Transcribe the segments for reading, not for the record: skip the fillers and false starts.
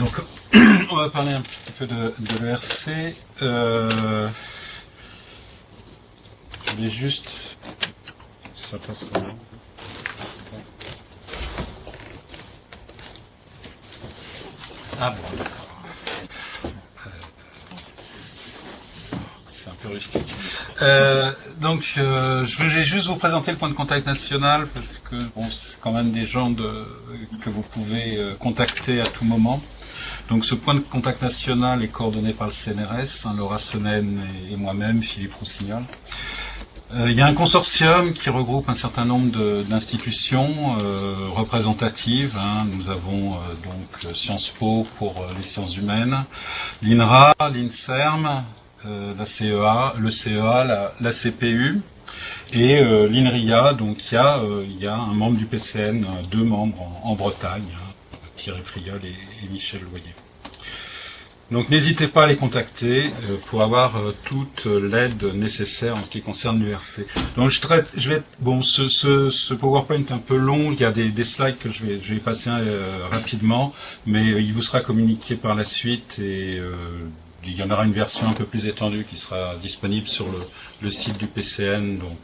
Donc, on va parler un petit peu de l'ERC. Je vais juste... Ça passe comment ? Ah bon, d'accord. C'est un peu rustique. Donc, je voulais juste vous présenter le point de contact national parce que bon, c'est quand même des gens que vous pouvez contacter à tout moment. Donc, ce point de contact national est coordonné par le CNRS, Laura Sonnen et moi-même, Philippe Roussignol. Il y a un consortium qui regroupe un certain nombre d'institutions représentatives. Nous avons donc Sciences Po pour les sciences humaines, l'INRA, l'INSERM, la CEA, le CEA, la CPU et l'INRIA. Donc il y a un membre du PCN, deux membres en Bretagne, Thierry Priol et Michel Loyer. Donc n'hésitez pas à les contacter pour avoir toute l'aide nécessaire en ce qui concerne l'URC. Donc ce PowerPoint est un peu long, il y a des slides que je vais passer rapidement, mais il vous sera communiqué par la suite et il y en aura une version un peu plus étendue qui sera disponible sur le site du PCN. Donc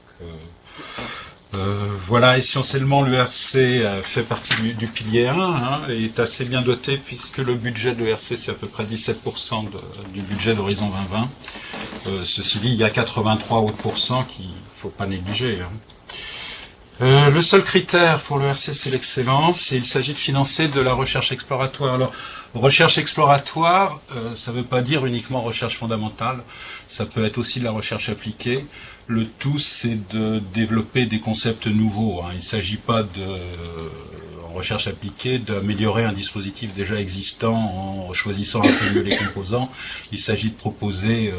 voilà, essentiellement l'ERC fait partie du pilier 1 et est assez bien doté puisque le budget de l'ERC c'est à peu près 17% du budget d'Horizon 2020. Ceci dit, il y a 83 autres pourcents qu'il ne faut pas négliger. Le seul critère pour l'ERC c'est l'excellence et il s'agit de financer de la recherche exploratoire. Alors, recherche exploratoire, ça ne veut pas dire uniquement recherche fondamentale, ça peut être aussi de la recherche appliquée. Le tout, c'est de développer des concepts nouveaux. Il ne s'agit pas en recherche appliquée, d'améliorer un dispositif déjà existant en choisissant un peu mieux les composants. Il s'agit de proposer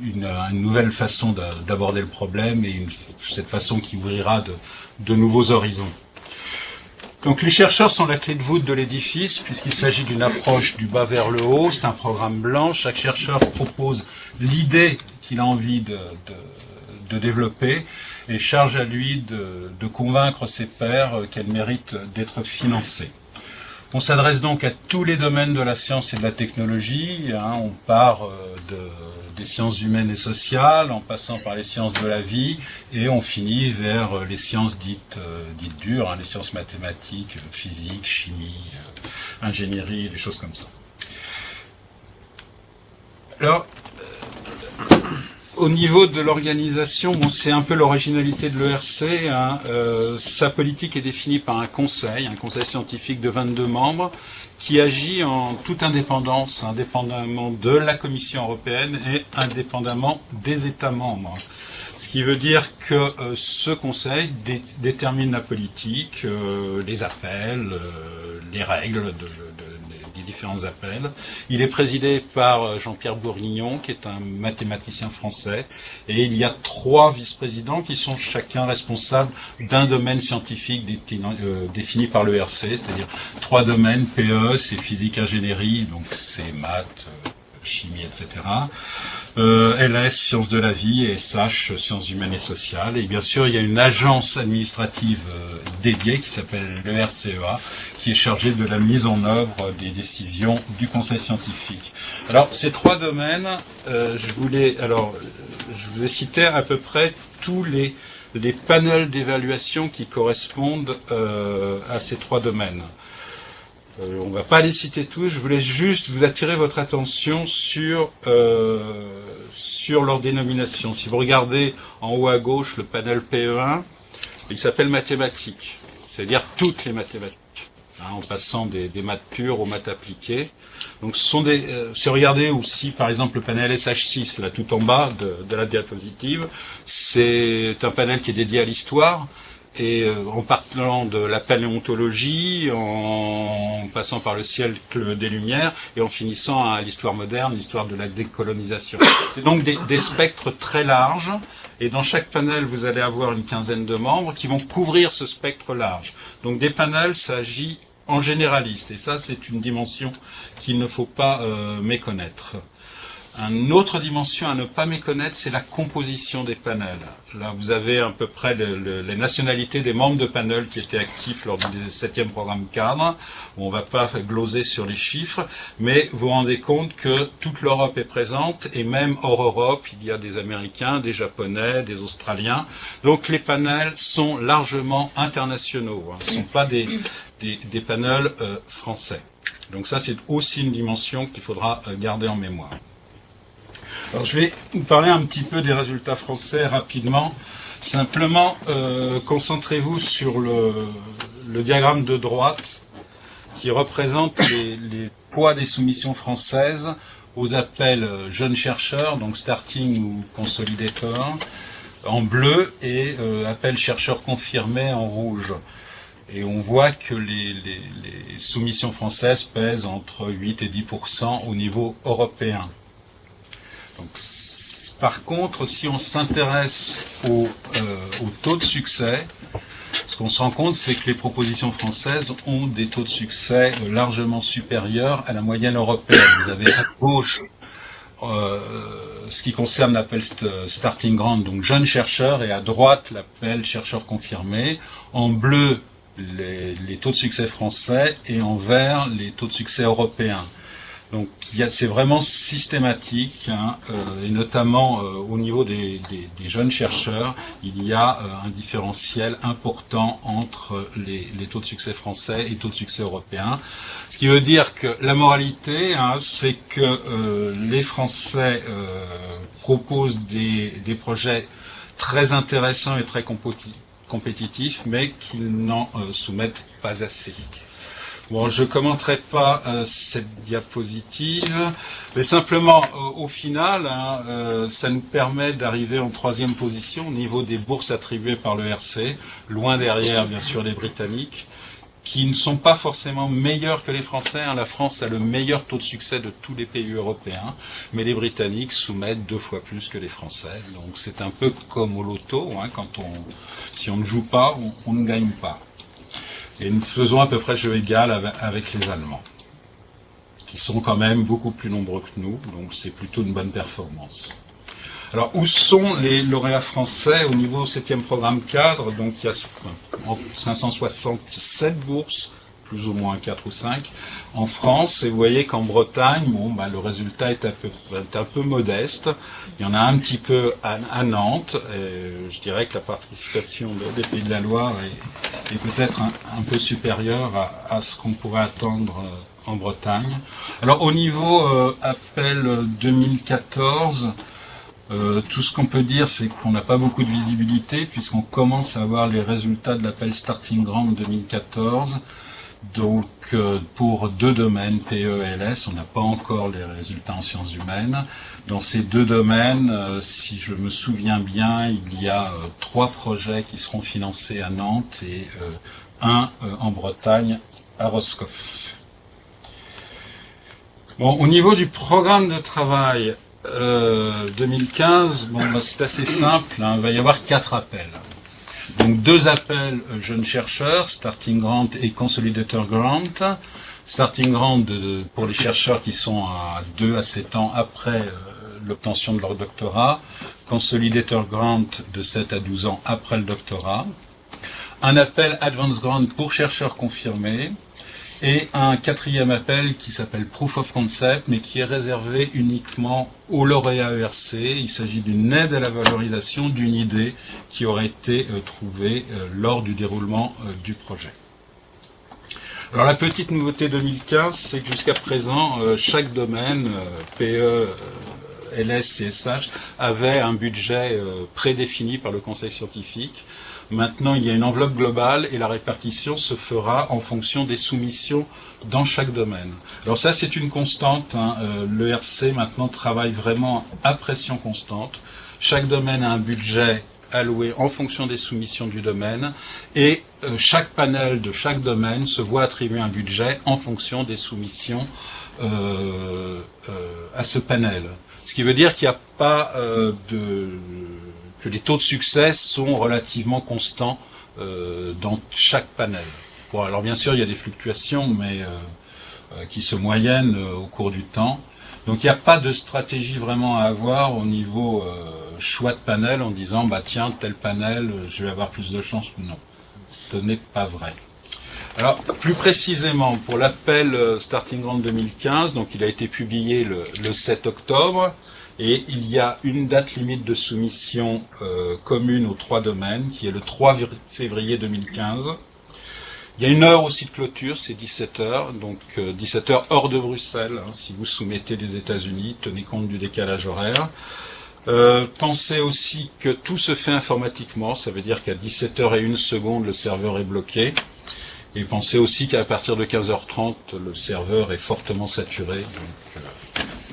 une nouvelle façon d'aborder le problème et cette façon qui ouvrira de nouveaux horizons. Donc les chercheurs sont la clé de voûte de l'édifice puisqu'il s'agit d'une approche du bas vers le haut. C'est un programme blanc. Chaque chercheur propose l'idée qu'il a envie de développer et charge à lui de convaincre ses pairs qu'elle mérite d'être financée. On s'adresse donc à tous les domaines de la science et de la technologie. On part des sciences humaines et sociales, en passant par les sciences de la vie, et on finit vers les sciences dites dures, les sciences mathématiques, physique, chimie, ingénierie, des choses comme ça. Alors, au niveau de l'organisation, bon, c'est un peu l'originalité de l'ERC. Sa politique est définie par un conseil scientifique de 22 membres, qui agit en toute indépendance, indépendamment de la Commission européenne et indépendamment des États membres. Ce qui veut dire que ce conseil détermine la politique, les appels, les règles des différents appels. Il est présidé par Jean-Pierre Bourguignon, qui est un mathématicien français, et il y a 3 vice-présidents qui sont chacun responsables d'un domaine scientifique défini par l'ERC, c'est-à-dire 3 domaines, PE, c'est physique, ingénierie, donc c'est maths, chimie, etc. LS, sciences de la vie, et SH, sciences humaines et sociales. Et bien sûr, il y a une agence administrative dédiée qui s'appelle l'ERCEA, qui est chargée de la mise en œuvre des décisions du conseil scientifique. Alors, ces 3 domaines, je vous ai cité à peu près tous les panels d'évaluation qui correspondent à ces 3 domaines. On ne va pas les citer tous, je voulais juste vous attirer votre attention sur leur dénomination. Si vous regardez en haut à gauche le panel PE1, il s'appelle mathématiques, c'est-à-dire toutes les mathématiques, en passant des maths pures aux maths appliquées. Donc si vous regardez aussi par exemple le panel SH6, là tout en bas de la diapositive, c'est un panel qui est dédié à l'histoire. Et en parlant de la paléontologie, en passant par le siècle des Lumières, et en finissant à l'histoire moderne, l'histoire de la décolonisation. C'est donc des spectres très larges, et dans chaque panel, vous allez avoir une quinzaine de membres qui vont couvrir ce spectre large. Donc des panels, ça agit en généraliste, et ça, c'est une dimension qu'il ne faut pas méconnaître. Une autre dimension à ne pas méconnaître, c'est la composition des panels. Là, vous avez à peu près les nationalités des membres de panel qui étaient actifs lors du 7e programme cadre. On ne va pas gloser sur les chiffres, mais vous vous rendez compte que toute l'Europe est présente, et même hors Europe, il y a des Américains, des Japonais, des Australiens. Donc les panels sont largement internationaux, hein. Ce ne sont pas des panels français. Donc ça, c'est aussi une dimension qu'il faudra garder en mémoire. Alors je vais vous parler un petit peu des résultats français rapidement. Simplement, concentrez-vous sur le diagramme de droite qui représente les poids des soumissions françaises aux appels jeunes chercheurs, donc starting ou consolidator, en bleu, et appels chercheurs confirmés en rouge. Et on voit que les soumissions françaises pèsent entre 8 et 10% au niveau européen. Donc, par contre, si on s'intéresse au taux de succès, ce qu'on se rend compte, c'est que les propositions françaises ont des taux de succès largement supérieurs à la moyenne européenne. Vous avez à gauche ce qui concerne l'appel Starting Grant, donc jeunes chercheurs, et à droite l'appel chercheurs confirmés. En bleu, les taux de succès français, et en vert, les taux de succès européens. Donc c'est vraiment systématique, hein, et notamment au niveau des jeunes chercheurs, il y a un différentiel important entre les taux de succès français et taux de succès européens. Ce qui veut dire que la moralité, hein, c'est que les Français proposent des projets très intéressants et très compétitifs, mais qu'ils n'en soumettent pas assez. Bon, je commenterai pas cette diapositive, mais simplement, au final, hein, ça nous permet d'arriver en 3e position au niveau des bourses attribuées par le RC, loin derrière, bien sûr, les Britanniques, qui ne sont pas forcément meilleurs que les Français, hein. La France a le meilleur taux de succès de tous les pays européens, mais les Britanniques soumettent 2 fois plus que les Français. Donc c'est un peu comme au loto, hein, si on ne joue pas, on ne gagne pas. Et nous faisons à peu près jeu égal avec les Allemands, qui sont quand même beaucoup plus nombreux que nous, donc c'est plutôt une bonne performance. Alors, où sont les lauréats français au niveau 7e programme cadre? Donc, il y a 567 bourses, plus ou moins 4 ou 5, en France. Et vous voyez qu'en Bretagne, bon, bah, le résultat est un peu modeste. Il y en a un petit peu à Nantes. Et je dirais que la participation des Pays de la Loire est peut-être un peu supérieure à ce qu'on pourrait attendre en Bretagne. Alors, au niveau appel 2014... tout ce qu'on peut dire, c'est qu'on n'a pas beaucoup de visibilité, puisqu'on commence à avoir les résultats de l'appel Starting Grant 2014. Donc, pour 2 domaines, PE et LS, on n'a pas encore les résultats en sciences humaines. Dans ces 2 domaines, si je me souviens bien, il y a 3 projets qui seront financés à Nantes et 1 en Bretagne, à Roscoff. Bon, au niveau du programme de travail, 2015, bon, bah, c'est assez simple, hein, il va y avoir 4 appels. Donc 2 appels jeunes chercheurs, Starting Grant et Consolidator Grant. Starting Grant pour les chercheurs qui sont à 2 à 7 ans après l'obtention de leur doctorat. Consolidator Grant de 7 à 12 ans après le doctorat. Un appel Advanced Grant pour chercheurs confirmés. Et un 4e appel qui s'appelle Proof of Concept, mais qui est réservé uniquement aux lauréats ERC. Il s'agit d'une aide à la valorisation d'une idée qui aurait été trouvée lors du déroulement du projet. Alors la petite nouveauté 2015, c'est que jusqu'à présent, chaque domaine, PE, LS, CSH, avait un budget prédéfini par le conseil scientifique. Maintenant, il y a une enveloppe globale et la répartition se fera en fonction des soumissions dans chaque domaine. Alors ça, c'est une constante, hein. L'ERC maintenant travaille vraiment à pression constante. Chaque domaine a un budget alloué en fonction des soumissions du domaine et chaque panel de chaque domaine se voit attribuer un budget en fonction des soumissions à ce panel. Ce qui veut dire qu'il n'y a pas que les taux de succès sont relativement constants dans chaque panel. Bon, alors bien sûr, il y a des fluctuations, mais qui se moyennent au cours du temps. Donc il n'y a pas de stratégie vraiment à avoir au niveau choix de panel en disant bah tiens tel panel je vais avoir plus de chance. Non, ce n'est pas vrai. Alors plus précisément pour l'appel Starting Grant 2015, donc il a été publié le 7 octobre et il y a une date limite de soumission commune aux 3 domaines qui est le 3 février 2015. Il y a une heure aussi de clôture, c'est 17 heures, donc 17 heures hors de Bruxelles. Hein, si vous soumettez des États-Unis, tenez compte du décalage horaire. Pensez aussi que tout se fait informatiquement, ça veut dire qu'à 17h01 le serveur est bloqué. Et pensez aussi qu'à partir de 15h30, le serveur est fortement saturé. Donc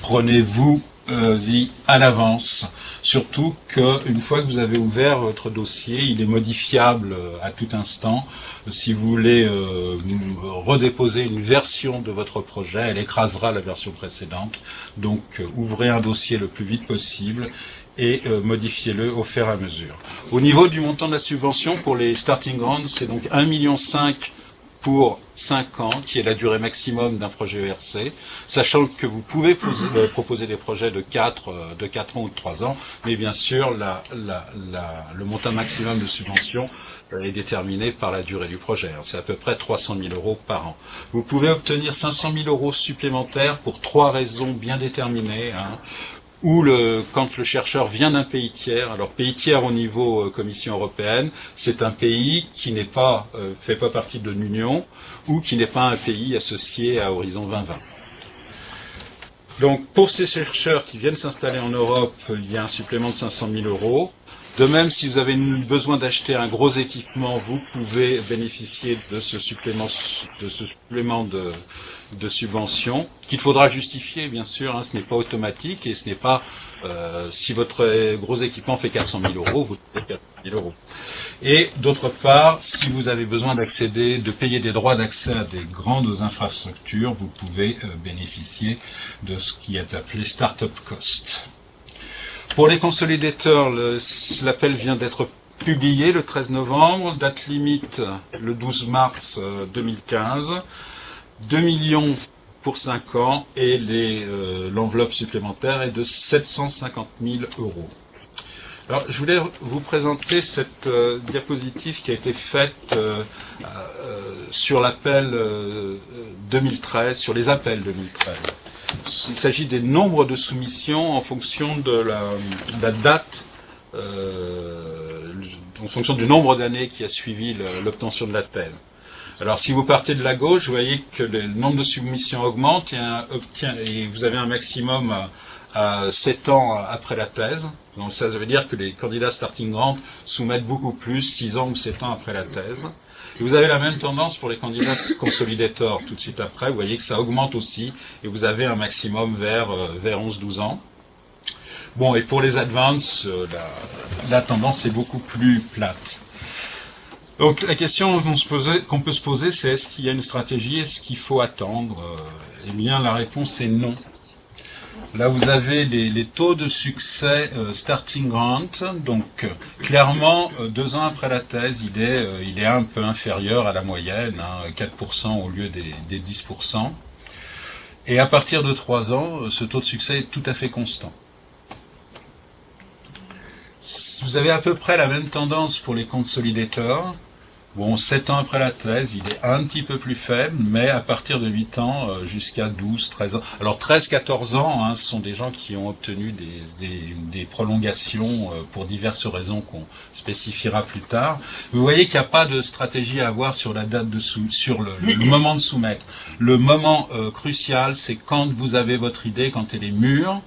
prenez-vous y à l'avance. Surtout qu'une fois que vous avez ouvert votre dossier, il est modifiable à tout instant. Si vous voulez redéposer une version de votre projet, elle écrasera la version précédente. Donc ouvrez un dossier le plus vite possible et modifiez-le au fur et à mesure. Au niveau du montant de la subvention, pour les Starting Grants, c'est donc 1,5 million pour 5 ans, qui est la durée maximum d'un projet ERC, sachant que vous pouvez proposer des projets de 4 ans ou de 3 ans, mais bien sûr, le montant maximum de subvention est déterminé par la durée du projet. C'est à peu près 300 000 € par an. Vous pouvez obtenir 500 000 € supplémentaires pour 3 raisons bien déterminées. Ou quand le chercheur vient d'un pays tiers, alors pays tiers au niveau Commission européenne, c'est un pays qui n'est pas fait pas partie de l'Union ou qui n'est pas un pays associé à Horizon 2020. Donc pour ces chercheurs qui viennent s'installer en Europe, il y a un supplément de 500 000 €. De même, si vous avez besoin d'acheter un gros équipement, vous pouvez bénéficier de ce supplément de subvention, qu'il faudra justifier, bien sûr, ce n'est pas automatique et ce n'est pas, si votre gros équipement fait 400 000 €, vous payez 400 000 €. Et d'autre part, si vous avez besoin de payer des droits d'accès à des grandes infrastructures, vous pouvez bénéficier de ce qui est appelé Startup Cost. Pour les consolidateurs, l'appel vient d'être publié le 13 novembre, date limite le 12 mars 2015, 2 millions pour 5 ans et l'enveloppe supplémentaire est de 750 000 €. Alors, je voulais vous présenter cette diapositive qui a été faite sur l'appel 2013, sur les appels 2013. Il s'agit des nombres de soumissions en fonction de la date, en fonction du nombre d'années qui a suivi l'obtention de l'appel. Alors si vous partez de la gauche, vous voyez que le nombre de soumissions augmente et vous avez un maximum à 7 ans après la thèse. Donc ça veut dire que les candidats Starting Grant soumettent beaucoup plus, 6 ans ou 7 ans après la thèse. Et vous avez la même tendance pour les candidats consolidators tout de suite après. Vous voyez que ça augmente aussi et vous avez un maximum vers 11-12 ans. Bon, et pour les advances, la tendance est beaucoup plus plate. Donc la question qu'on peut se poser, c'est est-ce qu'il y a une stratégie, est-ce qu'il faut attendre? Eh bien, la réponse est non. Là, vous avez les taux de succès Starting Grant. Donc, clairement, 2 ans après la thèse, il est un peu inférieur à la moyenne, 4% au lieu des 10%. Et à partir de 3 ans, ce taux de succès est tout à fait constant. Vous avez à peu près la même tendance pour les consolidateurs. Bon, 7 ans après la thèse, il est un petit peu plus faible, mais à partir de 8 ans jusqu'à 12, 13 ans. Alors 13, 14 ans, ce sont des gens qui ont obtenu des prolongations pour diverses raisons qu'on spécifiera plus tard. Vous voyez qu'il n'y a pas de stratégie à avoir sur la date sur le moment de soumettre. Le moment crucial, c'est quand vous avez votre idée, quand elle est mûre.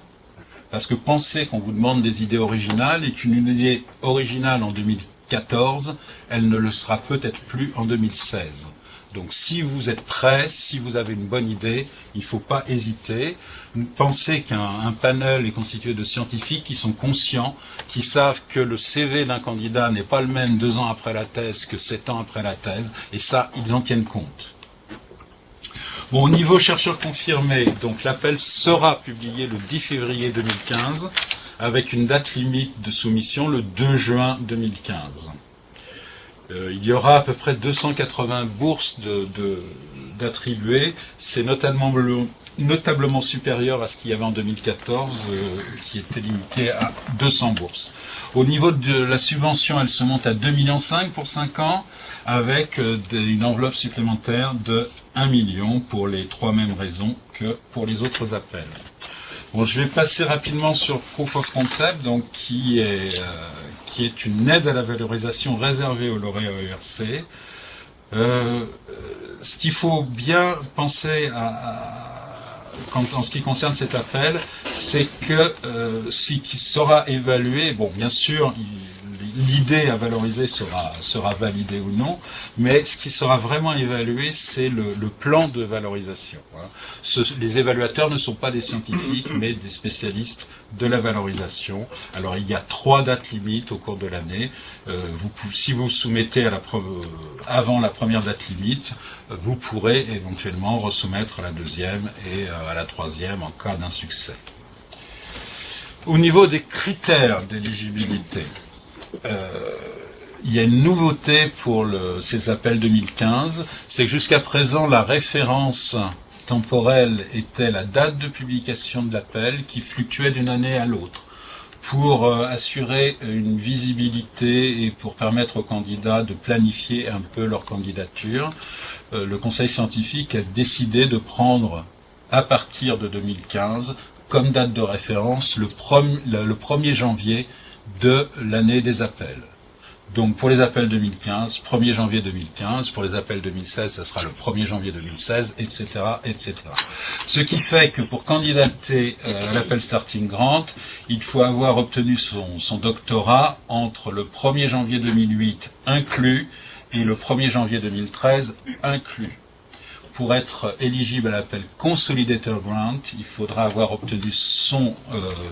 Parce que pensez qu'on vous demande des idées originales et qu'une idée originale en 2014, elle ne le sera peut-être plus en 2016. Donc si vous êtes prêt, si vous avez une bonne idée, il ne faut pas hésiter. Pensez qu'un panel est constitué de scientifiques qui sont conscients, qui savent que le CV d'un candidat n'est pas le même 2 ans après la thèse que 7 ans après la thèse, et ça, ils en tiennent compte. Bon, au niveau chercheur confirmé, donc l'appel sera publié le 10 février 2015 avec une date limite de soumission le 2 juin 2015. Il y aura à peu près 280 bourses d'attribuer. C'est notamment notablement supérieur à ce qu'il y avait en 2014, qui était limité à 200 bourses. Au niveau de la subvention, elle se monte à 2,5 millions pour 5 ans, avec une enveloppe supplémentaire de 1 million pour les 3 mêmes raisons que pour les autres appels. Bon, je vais passer rapidement sur Proof of Concept, donc qui est une aide à la valorisation réservée aux lauréats ERC. Ce qu'il faut bien penser en ce qui concerne cet appel, c'est que qui sera évalué, bon, bien sûr, l'idée à valoriser sera validée ou non, mais ce qui sera vraiment évalué, c'est le plan de valorisation. Voilà. Les évaluateurs ne sont pas des scientifiques, mais des spécialistes de la valorisation. Alors, il y a 3 dates limites au cours de l'année. Si vous soumettez avant la première date limite, vous pourrez éventuellement resoumettre à la 2e et à la 3e en cas d'insuccès. Au niveau des critères d'éligibilité, il y a une nouveauté pour ces appels 2015, c'est que jusqu'à présent, la référence temporelle était la date de publication de l'appel qui fluctuait d'une année à l'autre. Pour assurer une visibilité et pour permettre aux candidats de planifier un peu leur candidature, le Conseil scientifique a décidé de prendre, à partir de 2015, comme date de référence le 1er janvier de l'année des appels. Donc pour les appels 2015, 1er janvier 2015, pour les appels 2016, ça sera le 1er janvier 2016, etc., etc. Ce qui fait que pour candidater à l'appel Starting Grant, il faut avoir obtenu son doctorat entre le 1er janvier 2008 inclus et le 1er janvier 2013 inclus. Pour être éligible à l'appel Consolidator Grant, il faudra avoir obtenu son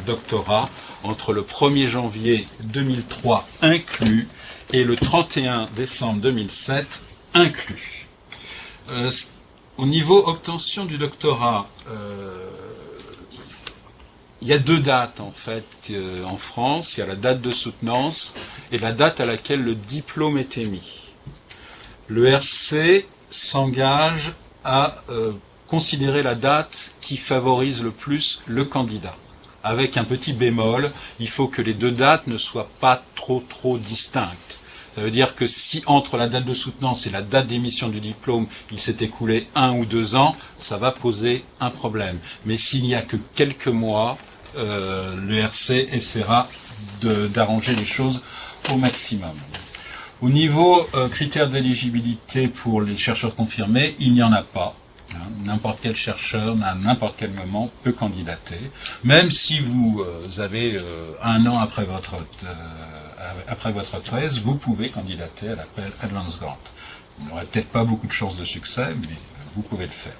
doctorat entre le 1er janvier 2003 inclus et le 31 décembre 2007 inclus. Au niveau obtention du doctorat, il y a 2 dates en fait en France. Il y a la date de soutenance et la date à laquelle le diplôme est émis. Le RC s'engage à considérer la date qui favorise le plus le candidat. Avec un petit bémol, il faut que les 2 dates ne soient pas trop distinctes. Ça veut dire que si entre la date de soutenance et la date d'émission du diplôme, il s'est écoulé 1 ou 2 ans, ça va poser un problème. Mais s'il n'y a que quelques mois, le RC essaiera d'arranger les choses au maximum. Au niveau critères d'éligibilité pour les chercheurs confirmés, il n'y en a pas. N'importe quel chercheur, à n'importe quel moment, peut candidater. Même si vous avez 1 an après votre thèse, vous pouvez candidater à l'appel Advanced Grant. Vous n'aurez peut-être pas beaucoup de chances de succès, mais vous pouvez le faire.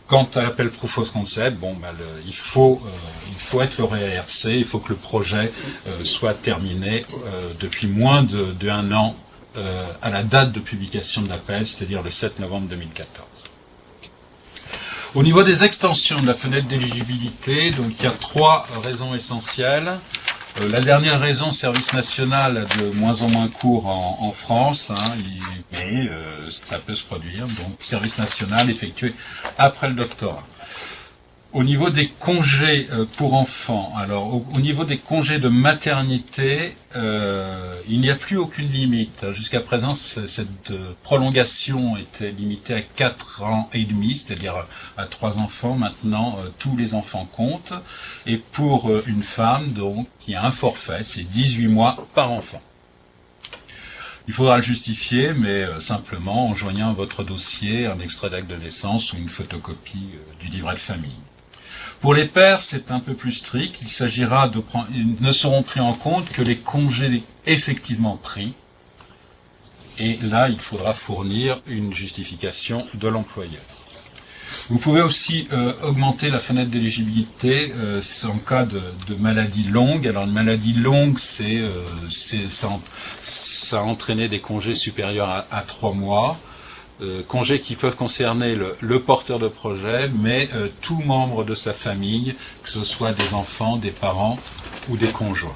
Quant à l'appel Proof of Concept, il faut être lauréat RC, il faut que le projet soit terminé depuis moins de 1 an à la date de publication de l'appel, c'est-à-dire le 7 novembre 2014. Au niveau des extensions de la fenêtre d'éligibilité, donc il y a 3 raisons essentielles. La dernière raison, service national, a de moins en moins cours en France, mais ça peut se produire. Donc service national effectué après le doctorat. Au niveau des congés pour enfants, alors au niveau des congés de maternité, il n'y a plus aucune limite. Jusqu'à présent, cette prolongation était limitée à 4 ans et demi, c'est-à-dire à 3 enfants. Maintenant, tous les enfants comptent. Et pour une femme, donc, qui a un forfait, c'est 18 mois par enfant. Il faudra le justifier, mais simplement en joignant à votre dossier un extrait d'acte de naissance ou une photocopie du livret de famille. Pour les pères, c'est un peu plus strict. Il s'agira ils ne seront pris en compte que les congés effectivement pris. Et là, il faudra fournir une justification de l'employeur. Vous pouvez aussi augmenter la fenêtre d'éligibilité en cas de maladie longue. Alors, une maladie longue, ça a entraîné des congés supérieurs à 3 mois. Congés qui peuvent concerner le porteur de projet, mais tout membre de sa famille, que ce soit des enfants, des parents ou des conjoints.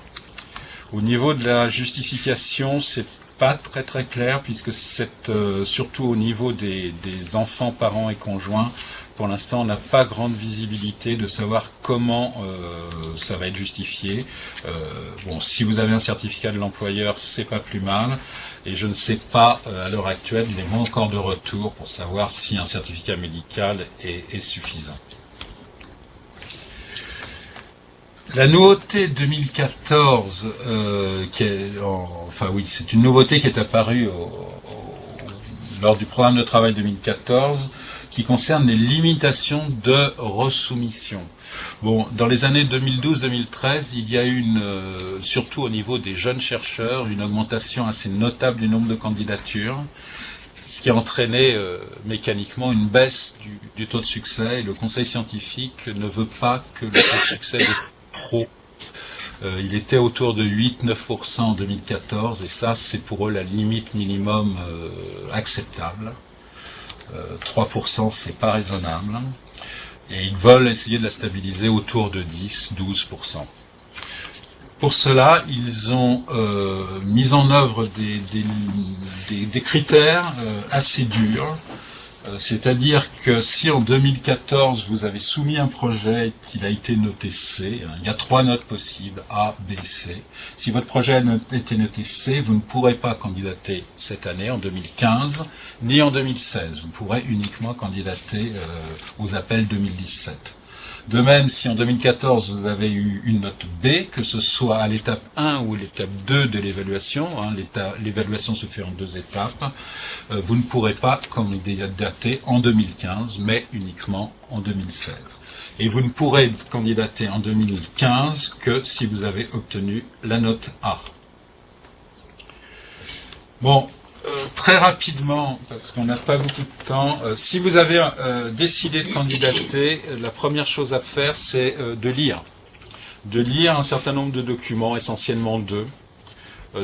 Au niveau de la justification, c'est pas très clair, puisque c'est surtout au niveau des enfants, parents et conjoints pour l'instant, on n'a pas grande visibilité de savoir comment ça va être justifié. Bon, si vous avez un certificat de l'employeur, c'est pas plus mal. Et je ne sais pas, à l'heure actuelle, il n'est pas encore de retour pour savoir si un certificat médical est suffisant. La nouveauté 2014, c'est une nouveauté qui est apparue lors du programme de travail 2014, qui concerne les limitations de resoumission. Bon, dans les années 2012-2013, il y a eu surtout au niveau des jeunes chercheurs, une augmentation assez notable du nombre de candidatures, ce qui a entraîné mécaniquement une baisse du taux de succès. Et le conseil scientifique ne veut pas que le taux de succès baisse trop. Il était autour de 8-9% en 2014, et ça, c'est pour eux la limite minimum acceptable. 3%, c'est pas raisonnable. Et ils veulent essayer de la stabiliser autour de 10-12%. Pour cela, ils ont mis en œuvre des critères assez durs. C'est-à-dire que si en 2014 vous avez soumis un projet et qu'il a été noté C, il y a 3 notes possibles, A, B, C. Si votre projet a été noté C, vous ne pourrez pas candidater cette année, en 2015, ni en 2016. Vous pourrez uniquement candidater aux appels 2017. De même, si en 2014 vous avez eu une note B, que ce soit à l'étape 1 ou l'étape 2 de l'évaluation, l'évaluation se fait en 2 étapes, vous ne pourrez pas candidater en 2015, mais uniquement en 2016. Et vous ne pourrez candidater en 2015 que si vous avez obtenu la note A. Bon. Très rapidement, parce qu'on n'a pas beaucoup de temps, si vous avez décidé de candidater, la première chose à faire, c'est de lire. De lire un certain nombre de documents, essentiellement 2.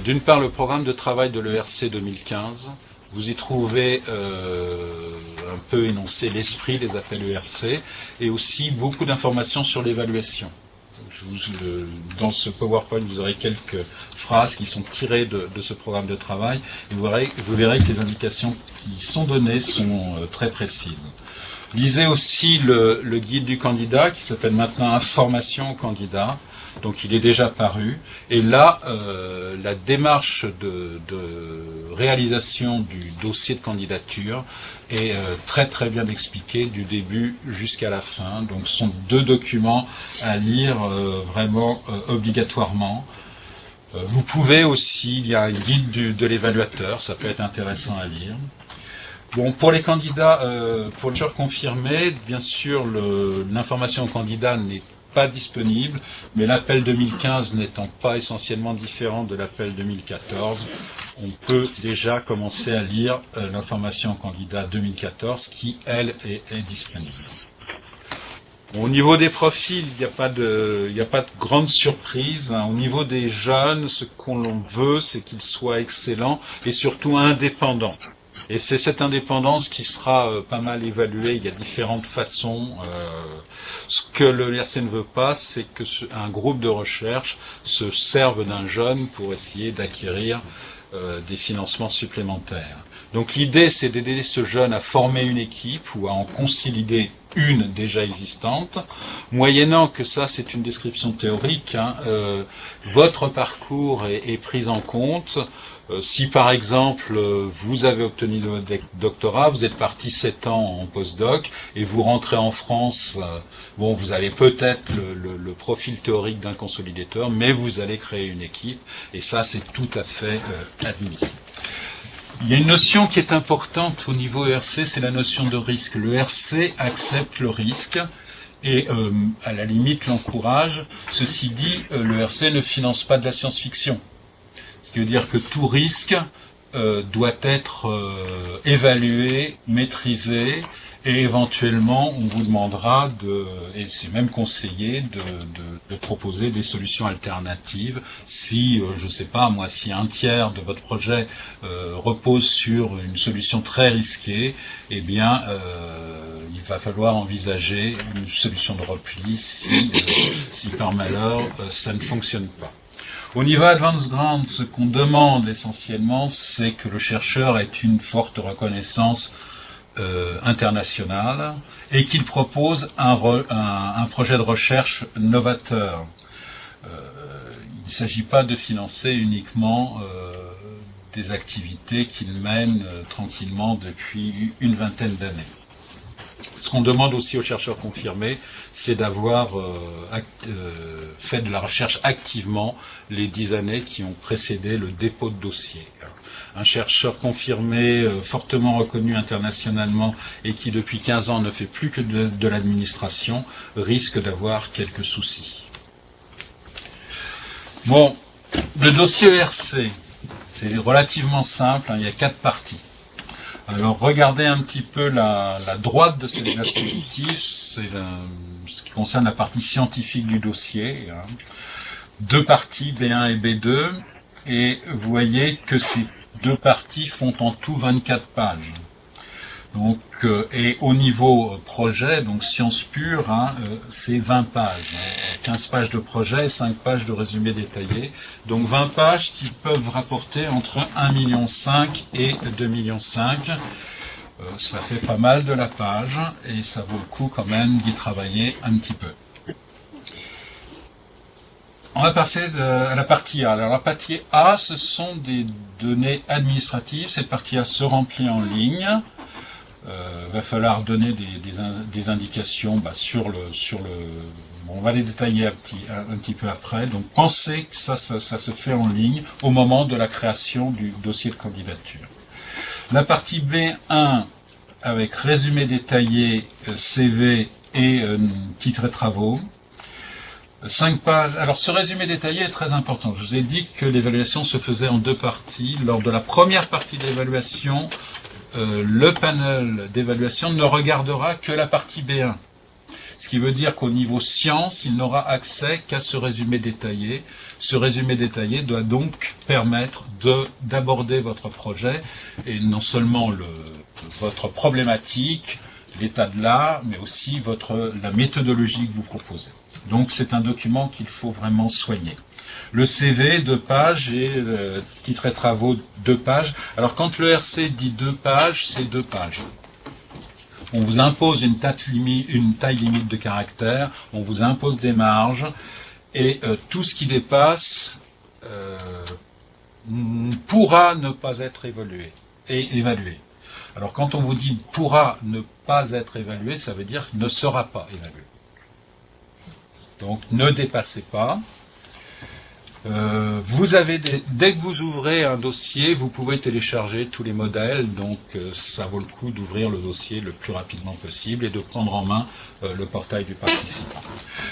D'une part, le programme de travail de l'ERC 2015. Vous y trouvez un peu énoncé l'esprit des appels ERC, et aussi beaucoup d'informations sur l'évaluation. Dans ce PowerPoint, vous aurez quelques phrases qui sont tirées de ce programme de travail, et vous verrez que les indications qui sont données sont très précises. Lisez aussi le guide du candidat, qui s'appelle maintenant Information au candidat. Donc il est déjà paru. Et là, la démarche de réalisation du dossier de candidature est très très bien expliquée du début jusqu'à la fin. Donc ce sont 2 documents à lire vraiment obligatoirement. Vous pouvez aussi, il y a un guide de l'évaluateur, ça peut être intéressant à lire. Bon, pour les candidats, pour le chercheur confirmé, bien sûr, l'information au candidat n'est pas disponible, mais l'appel 2015 n'étant pas essentiellement différent de l'appel 2014, on peut déjà commencer à lire l'information au candidat 2014 qui, elle, est disponible. Bon, au niveau des profils, il n'y a pas de grande surprise. Au niveau des jeunes, ce qu'on veut, c'est qu'ils soient excellents et surtout indépendants. Et c'est cette indépendance qui sera pas mal évaluée. Il y a différentes façons. Ce que l'ERC ne veut pas, c'est que un groupe de recherche se serve d'un jeune pour essayer d'acquérir des financements supplémentaires. Donc l'idée, c'est d'aider ce jeune à former une équipe ou à en consolider une déjà existante, moyennant que ça, c'est une description théorique, votre parcours est pris en compte. Si par exemple vous avez obtenu votre doctorat, vous êtes parti 7 ans en postdoc et vous rentrez en France, bon, vous avez peut-être le profil théorique d'un consolidateur, mais vous allez créer une équipe et ça c'est tout à fait admis. Il y a une notion qui est importante au niveau ERC, c'est la notion de risque. Le ERC accepte le risque et à la limite l'encourage. Ceci dit, le ERC ne finance pas de la science-fiction. Ce qui veut dire que tout risque doit être évalué, maîtrisé, et éventuellement on vous demandera et c'est même conseillé de proposer des solutions alternatives si, je ne sais pas moi, si un tiers de votre projet repose sur une solution très risquée, eh bien il va falloir envisager une solution de repli si par malheur ça ne fonctionne pas. Au niveau Advanced Grant, ce qu'on demande essentiellement, c'est que le chercheur ait une forte reconnaissance international et qu'il propose un projet de recherche novateur. Il ne s'agit pas de financer uniquement des activités qu'il mène tranquillement depuis une vingtaine d'années. Ce qu'on demande aussi aux chercheurs confirmés, c'est d'avoir fait de la recherche activement les 10 années qui ont précédé le dépôt de dossier. Un chercheur confirmé, fortement reconnu internationalement et qui depuis 15 ans ne fait plus que de l'administration, risque d'avoir quelques soucis. Bon, le dossier ERC, c'est relativement simple, il y a 4 parties. Alors regardez un petit peu la droite de ce dispositif, c'est ce qui concerne la partie scientifique du dossier. 2 parties, B1 et B2, et vous voyez que ces 2 parties font en tout 24 pages. Donc, et au niveau projet, donc sciences pures, c'est 20 pages. 15 pages de projet et 5 pages de résumé détaillé. Donc 20 pages qui peuvent rapporter entre 1,5 million et 2,5 millions. Ça fait pas mal de la page et ça vaut le coup quand même d'y travailler un petit peu. On va passer à la partie A. Alors la partie A, ce sont des données administratives. Cette partie A se remplit en ligne. Va falloir donner des indications sur le. On va les détailler un petit peu après. Donc pensez que ça se fait en ligne au moment de la création du dossier de candidature. La partie B1 avec résumé détaillé, CV et titre et travaux. 5 pages. Alors ce résumé détaillé est très important. Je vous ai dit que l'évaluation se faisait en 2 parties. Lors de la première partie de l'évaluation, le panel d'évaluation ne regardera que la partie B1. Ce qui veut dire qu'au niveau science, il n'aura accès qu'à ce résumé détaillé. Ce résumé détaillé doit donc permettre d'aborder votre projet et non seulement votre problématique, l'état de l'art, mais aussi la méthodologie que vous proposez. Donc c'est un document qu'il faut vraiment soigner. Le CV, 2 pages, et le titre et travaux, 2 pages. Alors quand le RC dit 2 pages, c'est 2 pages. On vous impose une taille limite de caractères, on vous impose des marges, et tout ce qui dépasse pourra ne pas être évalué. Alors quand on vous dit pourra ne pas être évalué, ça veut dire ne sera pas évalué. Donc ne dépassez pas. Vous avez dès que vous ouvrez un dossier, vous pouvez télécharger tous les modèles, donc ça vaut le coup d'ouvrir le dossier le plus rapidement possible et de prendre en main le portail du participant.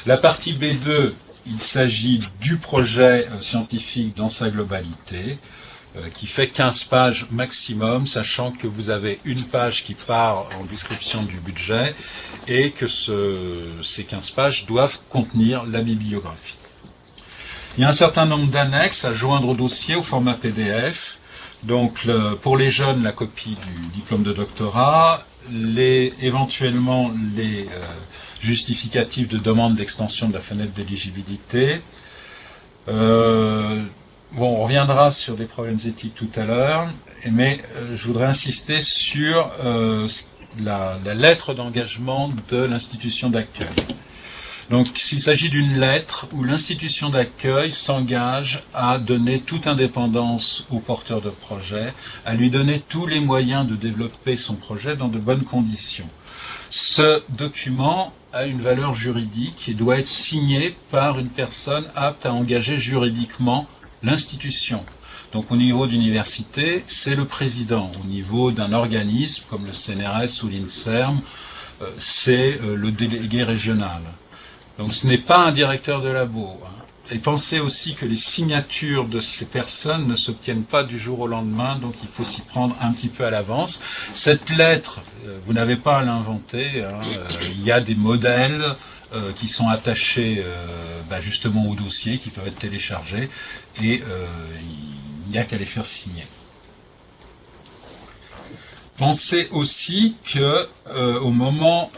La partie B2, il s'agit du projet scientifique dans sa globalité, qui fait 15 pages maximum, sachant que vous avez une page qui part en description du budget et que ces 15 pages doivent contenir la bibliographie. Il y a un certain nombre d'annexes à joindre au dossier au format PDF. Donc pour les jeunes, la copie du diplôme de doctorat, éventuellement les justificatifs de demande d'extension de la fenêtre d'éligibilité. On reviendra sur des problèmes éthiques tout à l'heure, mais je voudrais insister sur la lettre d'engagement de l'institution d'accueil. Donc, s'il s'agit d'une lettre où l'institution d'accueil s'engage à donner toute indépendance au porteur de projet, à lui donner tous les moyens de développer son projet dans de bonnes conditions. Ce document a une valeur juridique et doit être signé par une personne apte à engager juridiquement l'institution. Donc, au niveau d'université, c'est le président. Au niveau d'un organisme comme le CNRS ou l'INSERM, c'est le délégué régional. Donc ce n'est pas un directeur de labo. Et pensez aussi que les signatures de ces personnes ne s'obtiennent pas du jour au lendemain, donc il faut s'y prendre un petit peu à l'avance. Cette lettre, vous n'avez pas à l'inventer, il y a des modèles qui sont attachés justement au dossier, qui peuvent être téléchargés, et il n'y a qu'à les faire signer. Pensez aussi que au moment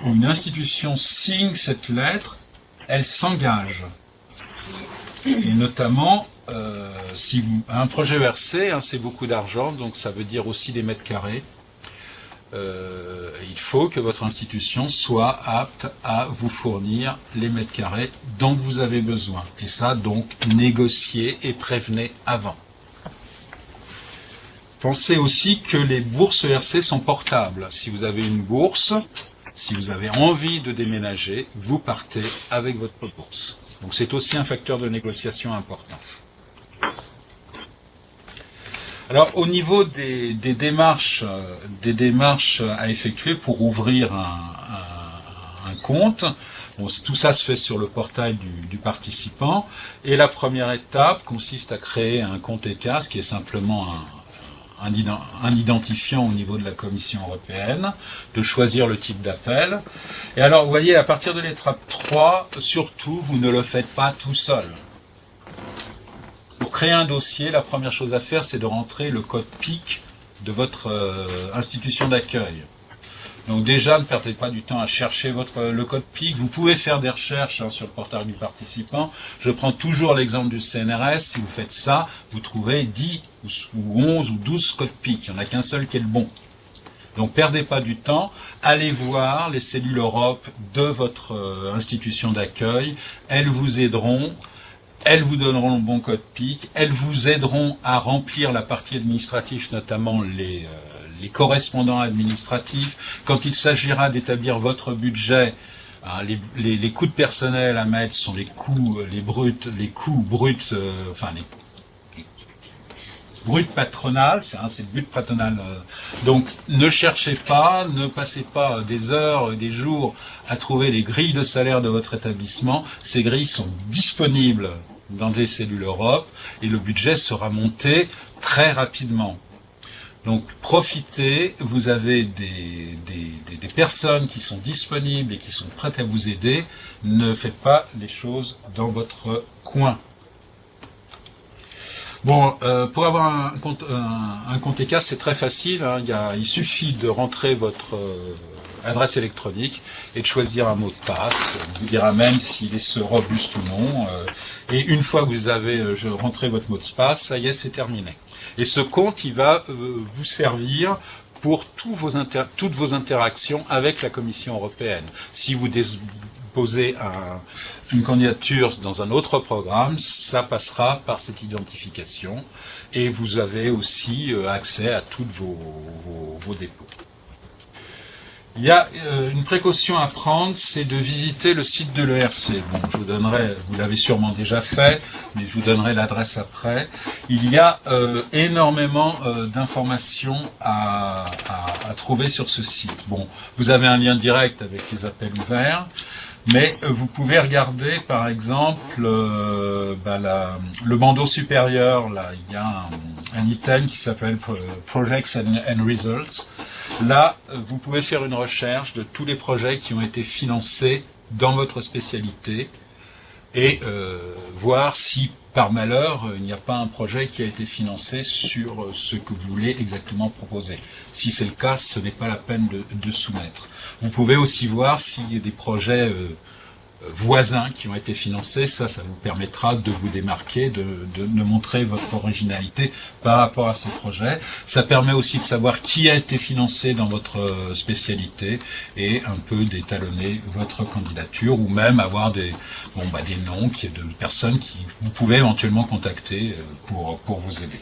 où une institution signe cette lettre, elle s'engage. Et notamment, si un projet ERC, c'est beaucoup d'argent, donc ça veut dire aussi des mètres carrés. il faut que votre institution soit apte à vous fournir les mètres carrés dont vous avez besoin. Et ça, donc, négociez et prévenez avant. Pensez aussi que les bourses ERC sont portables. Si vous avez une bourse, si vous avez envie de déménager, vous partez avec votre bourse. Donc c'est aussi un facteur de négociation important. Alors au niveau des démarches à effectuer pour ouvrir un compte, bon, tout ça se fait sur le portail du participant. Et la première étape consiste à créer un compte ECAS, qui est simplement un identifiant au niveau de la Commission européenne, de choisir le type d'appel. Et alors, vous voyez, à partir de l'étape 3, surtout, vous ne le faites pas tout seul. Pour créer un dossier, la première chose à faire, c'est de rentrer le code PIC de votre institution d'accueil. Donc déjà, ne perdez pas du temps à chercher le code PIC. Vous pouvez faire des recherches sur le portail du participant. Je prends toujours l'exemple du CNRS. Si vous faites ça, vous trouvez 10 ou 11 ou 12 codes PIC. Il n'y en a qu'un seul qui est le bon. Donc perdez pas du temps. Allez voir les cellules Europe de votre institution d'accueil. Elles vous aideront. Elles vous donneront le bon code PIC. Elles vous aideront à remplir la partie administrative, notamment les correspondants administratifs. Quand il s'agira d'établir votre budget, hein, les coûts de personnel à mettre sont les coûts bruts, bruts patronales, c'est le but patronal. Donc ne cherchez pas, ne passez pas des heures et des jours à trouver les grilles de salaire de votre établissement. Ces grilles sont disponibles dans les cellules Europe et le budget sera monté très rapidement. Donc profitez, vous avez des personnes qui sont disponibles et qui sont prêtes à vous aider. Ne faites pas les choses dans votre coin. Bon, pour avoir un compte ECAS, c'est très facile. Hein. Il suffit de rentrer votre adresse électronique et de choisir un mot de passe. On vous dira même s'il est robuste ou non. Et une fois que vous avez rentré votre mot de passe, ça y est, c'est terminé. Et ce compte, il va vous servir pour toutes vos interactions avec la Commission européenne. Si vous déposez une candidature dans un autre programme, ça passera par cette identification et vous avez aussi accès à tous vos dépôts. Il y a une précaution à prendre, c'est de visiter le site de l'ERC. Bon, je vous donnerai, vous l'avez sûrement déjà fait, mais je vous donnerai l'adresse après. Il y a énormément d'informations à trouver sur ce site. Bon, vous avez un lien direct avec les appels ouverts, mais vous pouvez regarder, par exemple, le bandeau supérieur. Là, il y a un item qui s'appelle Projects and Results. Là, vous pouvez faire une recherche de tous les projets qui ont été financés dans votre spécialité et voir si, par malheur, il n'y a pas un projet qui a été financé sur ce que vous voulez exactement proposer. Si c'est le cas, ce n'est pas la peine de soumettre. Vous pouvez aussi voir s'il y a des projets voisins qui ont été financés, ça vous permettra de vous démarquer, de montrer votre originalité par rapport à ces projets. Ça permet aussi de savoir qui a été financé dans votre spécialité et un peu d'étalonner votre candidature ou même avoir des noms de personnes qui vous pouvez éventuellement contacter pour vous aider.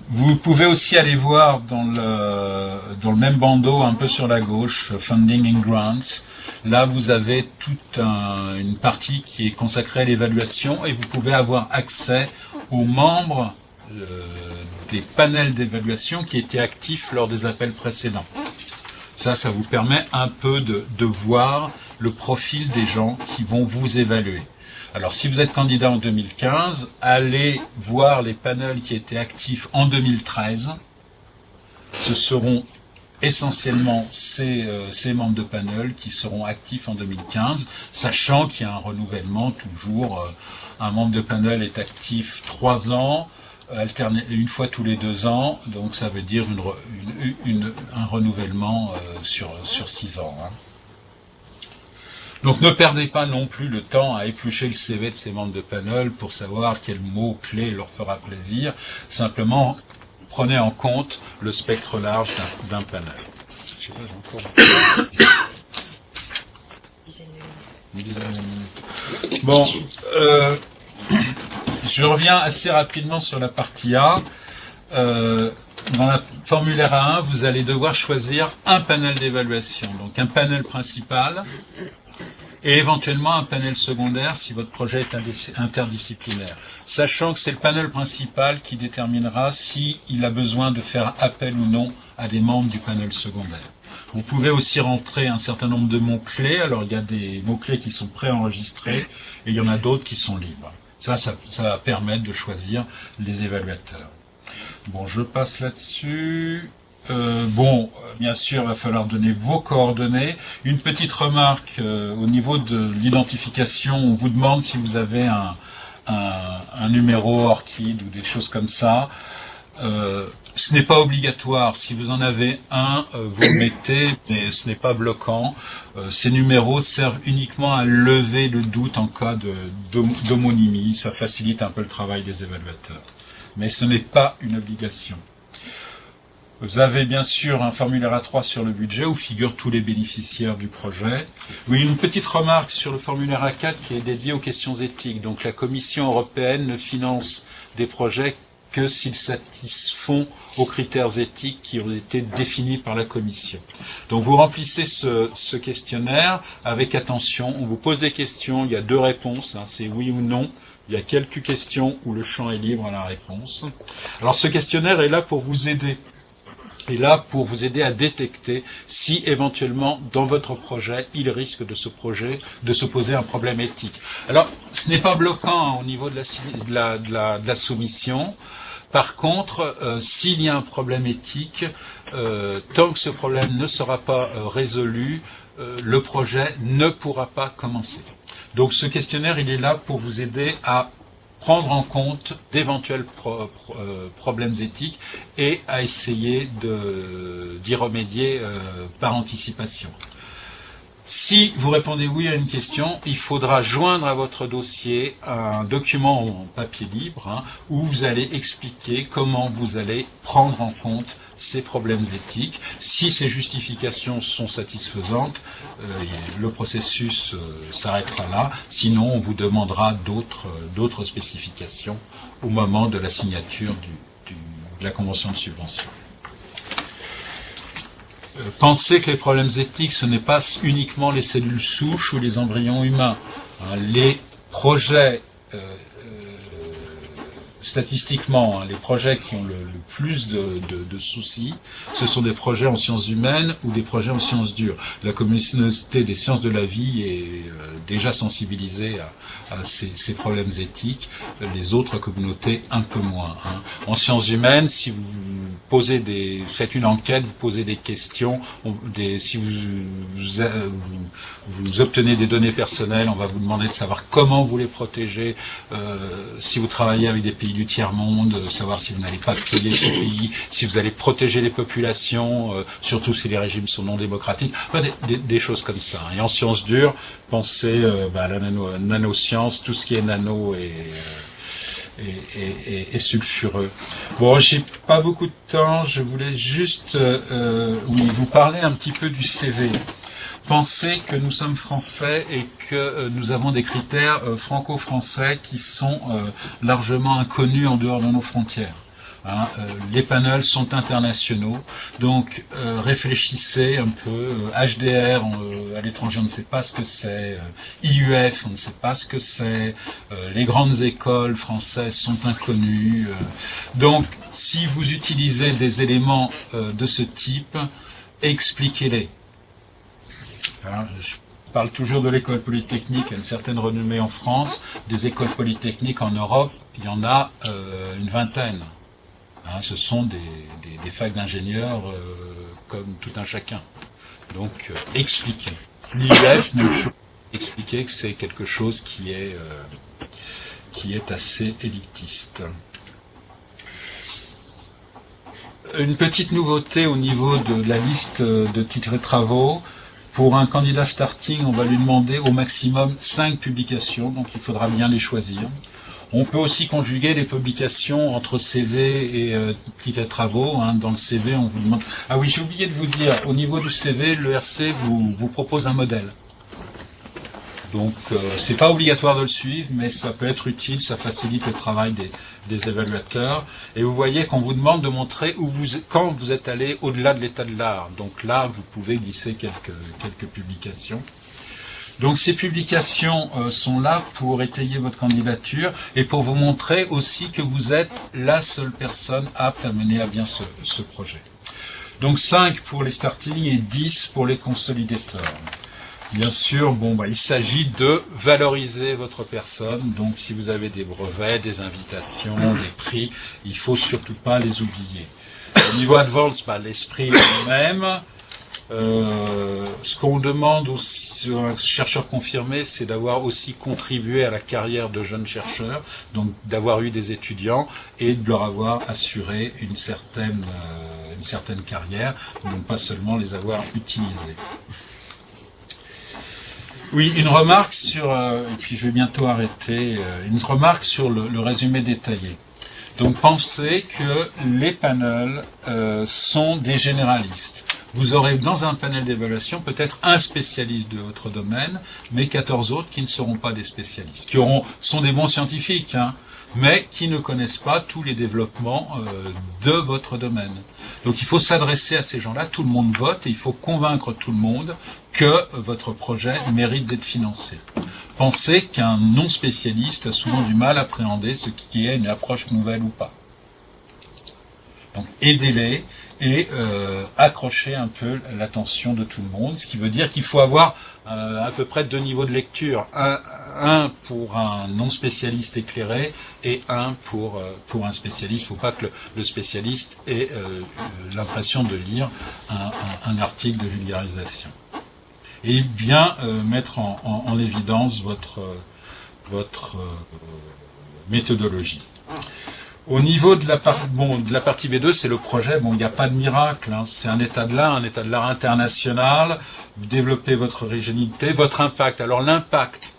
Vous pouvez aussi aller voir dans le même bandeau, un peu sur la gauche, Funding and Grants. Là, vous avez toute une partie qui est consacrée à l'évaluation et vous pouvez avoir accès aux membres des panels d'évaluation qui étaient actifs lors des appels précédents. Ça vous permet un peu de voir le profil des gens qui vont vous évaluer. Alors, si vous êtes candidat en 2015, allez voir les panels qui étaient actifs en 2013. Ce seront essentiellement ces membres de panel qui seront actifs en 2015, sachant qu'il y a un renouvellement toujours. Un membre de panel est actif 3 ans, alterné une fois tous les 2 ans, donc ça veut dire un renouvellement sur 6 ans. Hein. Donc ne perdez pas non plus le temps à éplucher le CV de ces membres de panel pour savoir quel mot-clé leur fera plaisir. Simplement, prenez en compte le spectre large d'un panel. Je sais pas, j'ai encore une dizaine de minutes. Bon, je reviens assez rapidement sur la partie A. Dans la formulaire A1, vous allez devoir choisir un panel d'évaluation, donc un panel principal et éventuellement un panel secondaire si votre projet est interdisciplinaire, sachant que c'est le panel principal qui déterminera s'il a besoin de faire appel ou non à des membres du panel secondaire. Vous pouvez aussi rentrer un certain nombre de mots-clés, alors il y a des mots-clés qui sont préenregistrés et il y en a d'autres qui sont libres. Ça va permettre de choisir les évaluateurs. Bon, je passe là-dessus. Bien sûr, il va falloir donner vos coordonnées. Une petite remarque au niveau de l'identification, on vous demande si vous avez un numéro ORCID ou des choses comme ça. Ce n'est pas obligatoire. Si vous en avez un, vous le mettez, mais ce n'est pas bloquant. Ces numéros servent uniquement à lever le doute en cas d'homonymie. Ça facilite un peu le travail des évaluateurs. Mais ce n'est pas une obligation. Vous avez bien sûr un formulaire A3 sur le budget où figurent tous les bénéficiaires du projet. Oui, une petite remarque sur le formulaire A4 qui est dédié aux questions éthiques. Donc la Commission européenne ne finance des projets que s'ils satisfont aux critères éthiques qui ont été définis par la Commission. Donc vous remplissez ce questionnaire avec attention. On vous pose des questions, il y a 2 réponses, c'est oui ou non. Il y a quelques questions où le champ est libre à la réponse. Alors ce questionnaire est là pour vous aider. Et là pour vous aider à détecter si éventuellement dans votre projet il risque de se poser un problème éthique. Alors ce n'est pas bloquant au niveau de la soumission. Par contre, s'il y a un problème éthique, tant que ce problème ne sera pas résolu, le projet ne pourra pas commencer. Donc ce questionnaire, il est là pour vous aider à prendre en compte d'éventuels problèmes éthiques et à essayer d'y remédier par anticipation. Si vous répondez oui à une question, il faudra joindre à votre dossier un document en papier libre où vous allez expliquer comment vous allez prendre en compte ces problèmes éthiques. Si ces justifications sont satisfaisantes, le processus s'arrêtera là. Sinon, on vous demandera d'autres spécifications au moment de la signature de la convention de subvention. Pensez que les problèmes éthiques, ce n'est pas uniquement les cellules souches ou les embryons humains. Les projets, statistiquement, les projets qui ont le plus de soucis, ce sont des projets en sciences humaines ou des projets en sciences dures. La communauté des sciences de la vie est déjà sensibilisée à ces problèmes éthiques, les autres communautés un peu moins. En sciences humaines, si vous faites une enquête, vous posez des questions, si vous obtenez des données personnelles, on va vous demander de savoir comment vous les protégez, si vous travaillez avec des pays du tiers-monde, savoir si vous n'allez pas piller ces pays, si vous allez protéger les populations, surtout si les régimes sont non démocratiques, des choses comme ça. Et en sciences dures, pensez à la nanoscience, tout ce qui est nano et sulfureux. Bon, j'ai pas beaucoup de temps, je voulais juste vous parler un petit peu du CV. Pensez que nous sommes français et que nous avons des critères franco-français qui sont largement inconnus en dehors de nos frontières. Les panels sont internationaux, donc réfléchissez un peu. HDR, à l'étranger, on ne sait pas ce que c'est. IUF, on ne sait pas ce que c'est. Les grandes écoles françaises sont inconnues. Donc, si vous utilisez des éléments de ce type, expliquez-les. Je parle toujours de l'école polytechnique, une certaine renommée en France. Des écoles polytechniques en Europe, il y en a une vingtaine. Ce sont des facs d'ingénieurs comme tout un chacun. Donc, expliquez. L'IEF, même chose, expliquez que c'est quelque chose qui est assez élitiste. Une petite nouveauté au niveau de la liste de titres et travaux. Pour un candidat starting, on va lui demander au maximum 5 publications, donc il faudra bien les choisir. On peut aussi conjuguer les publications entre CV et titre de travaux. Dans le CV, on vous demande... Ah oui, j'ai oublié de vous dire, au niveau du CV, l'ERC vous propose un modèle. Donc, c'est pas obligatoire de le suivre, mais ça peut être utile, ça facilite le travail des évaluateurs. Et vous voyez qu'on vous demande de montrer quand vous êtes allé au-delà de l'état de l'art. Donc là, vous pouvez glisser quelques publications. Donc ces publications sont là pour étayer votre candidature et pour vous montrer aussi que vous êtes la seule personne apte à mener à bien ce projet. Donc 5 pour les starting et 10 pour les consolidateurs. Bien sûr, il s'agit de valoriser votre personne. Donc si vous avez des brevets, des invitations, des prix, il faut surtout pas les oublier. Au niveau advance, l'esprit est le même. Ce qu'on demande aussi à un chercheur confirmé, c'est d'avoir aussi contribué à la carrière de jeunes chercheurs, donc d'avoir eu des étudiants et de leur avoir assuré une certaine carrière, non pas seulement les avoir utilisés. Oui, une remarque sur, et puis je vais bientôt arrêter, une remarque sur le résumé détaillé. Donc pensez que les panels sont des généralistes. Vous aurez dans un panel d'évaluation peut-être un spécialiste de votre domaine, mais 14 autres qui ne seront pas des spécialistes, sont des bons scientifiques, mais qui ne connaissent pas tous les développements de votre domaine. Donc il faut s'adresser à ces gens-là, tout le monde vote, et il faut convaincre tout le monde que votre projet mérite d'être financé. Pensez qu'un non-spécialiste a souvent du mal à appréhender ce qui est une approche nouvelle ou pas. Donc aidez-les et accrochez un peu l'attention de tout le monde, ce qui veut dire qu'il faut avoir à peu près 2 niveaux de lecture, un pour un non-spécialiste éclairé et un pour un spécialiste. Il ne faut pas que le spécialiste ait l'impression de lire un article de vulgarisation. Et bien mettre en évidence votre méthodologie. Au niveau de la partie B2, c'est le projet. Il n'y a pas de miracle. C'est un état de l'art international. Vous développez votre originalité, votre impact. Alors l'impact,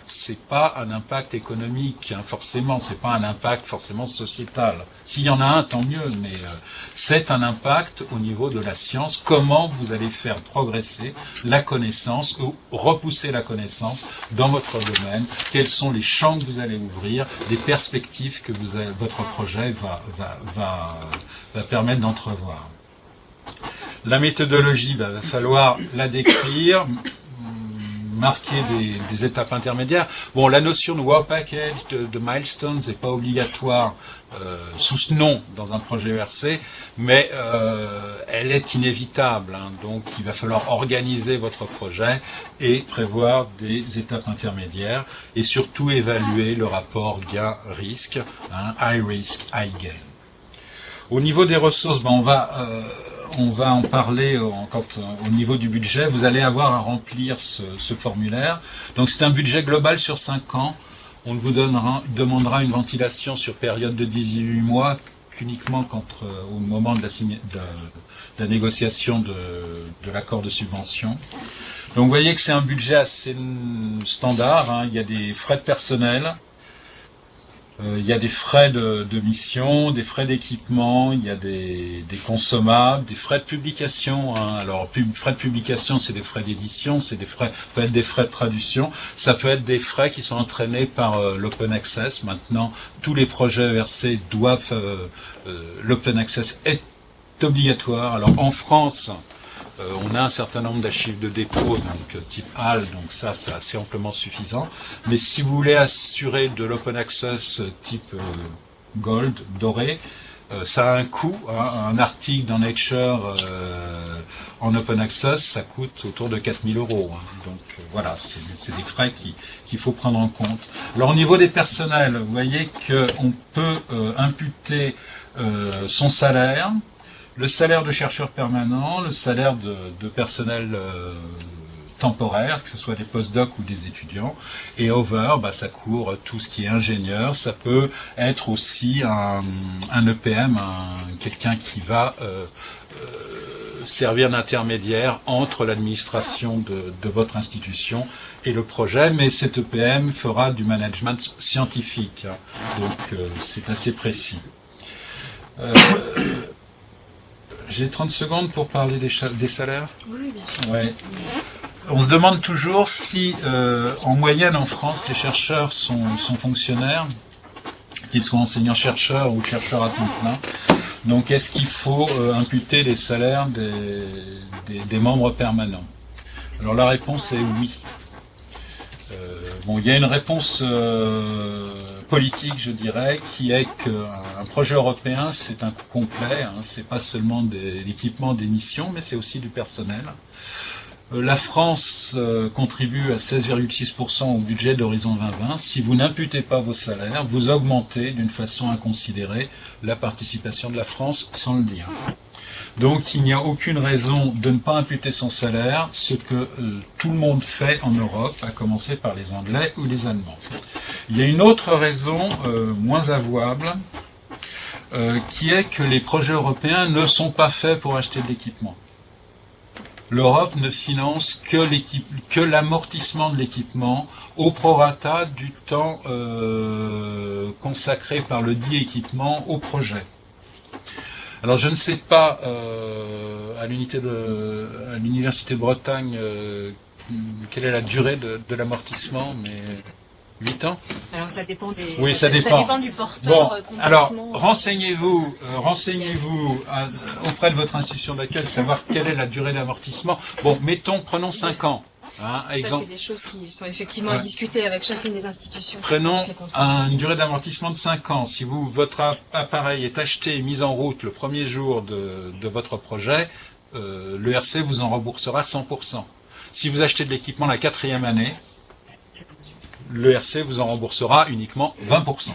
c'est pas un impact économique, forcément. C'est pas un impact forcément sociétal. S'il y en a un, tant mieux. Mais c'est un impact au niveau de la science. Comment vous allez faire progresser la connaissance ou repousser la connaissance dans votre domaine. Quels sont les champs que vous allez ouvrir, les perspectives que votre projet va permettre d'entrevoir. La méthodologie, va falloir la décrire, marquer des étapes intermédiaires. La notion de Work Package, de milestones n'est pas obligatoire sous ce nom dans un projet ERC, mais elle est inévitable. Donc il va falloir organiser votre projet et prévoir des étapes intermédiaires et surtout évaluer le rapport gain-risque, high risk, high gain. Au niveau des ressources, on va en parler au niveau du budget. Vous allez avoir à remplir ce formulaire. Donc c'est un budget global sur 5 ans. On vous demandera une ventilation sur période de 18 mois qu'uniquement au moment de la négociation de l'accord de subvention. Donc vous voyez que c'est un budget assez standard. Il y a des frais de personnel. Il y a des frais de mission, des frais d'équipement, il y a des consommables, des frais de publication. Alors, frais de publication, c'est des frais d'édition, peut être des frais de traduction, ça peut être des frais qui sont entraînés par l'open access. Maintenant, tous les projets ERC doivent, l'open access est obligatoire. Alors, en France, on a un certain nombre d'archives de dépôt, donc type HAL, donc ça c'est assez amplement suffisant. Mais si vous voulez assurer de l'open access type Gold, doré, ça a un coût. Un article dans Nature en open access, ça coûte autour de 4 000 €. Donc voilà, c'est des frais qu'il faut prendre en compte. Alors au niveau des personnels, vous voyez qu'on peut imputer son salaire, le salaire de chercheur permanent, le salaire de personnel temporaire, que ce soit des postdocs ou des étudiants, et over, ça couvre tout ce qui est ingénieur. Ça peut être aussi un EPM, quelqu'un qui va servir d'intermédiaire entre l'administration de votre institution et le projet, mais cet EPM fera du management scientifique, hein. Donc c'est assez précis. J'ai 30 secondes pour parler des salaires. Oui, bien sûr. Ouais. On se demande toujours si, en moyenne en France, les chercheurs sont fonctionnaires, qu'ils soient enseignants-chercheurs ou chercheurs à temps plein. Donc, est-ce qu'il faut imputer les salaires des membres permanents? Alors, la réponse est oui. Bon, il y a une réponse politique, je dirais, qui est qu'un projet européen, c'est un coût complet. Hein, c'est pas seulement l'équipement, des missions, mais c'est aussi du personnel. La France contribue à 16,6% au budget d'Horizon 2020. Si vous n'imputez pas vos salaires, vous augmentez d'une façon inconsidérée la participation de la France sans le dire. Donc il n'y a aucune raison de ne pas imputer son salaire, ce que tout le monde fait en Europe, à commencer par les Anglais ou les Allemands. Il y a une autre raison moins avouable, qui est que les projets européens ne sont pas faits pour acheter de l'équipement. L'Europe ne finance que l'amortissement de l'équipement au prorata du temps consacré par le dit équipement au projet. Alors je ne sais pas à l'université de Bretagne quelle est la durée de l'amortissement, mais 8 ans. Alors ça dépend des. Oui, ça dépend. Ça dépend du porteur. Bon, alors renseignez-vous auprès de votre institution d'accueil, savoir quelle est la durée d'amortissement. Bon, prenons 5 ans. Hein, ça, c'est des choses qui sont effectivement à discuter avec chacune des institutions. Prenons une durée d'amortissement de 5 ans. Si votre appareil est acheté et mis en route le premier jour de votre projet, l'ERC vous en remboursera 100%. Si vous achetez de l'équipement la 4e année, l'ERC vous en remboursera uniquement 20%.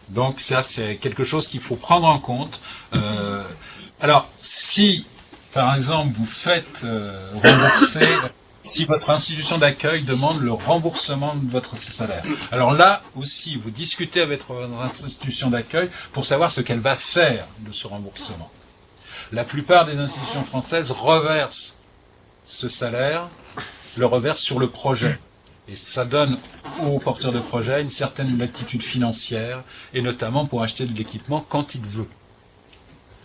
Donc ça, c'est quelque chose qu'il faut prendre en compte. Alors, si, par exemple, vous faites rembourser, si votre institution d'accueil demande le remboursement de votre salaire, alors là aussi, vous discutez avec votre institution d'accueil pour savoir ce qu'elle va faire de ce remboursement. La plupart des institutions françaises reversent ce salaire, le reversent sur le projet. Et ça donne aux porteurs de projet une certaine latitude financière, et notamment pour acheter de l'équipement quand il veut.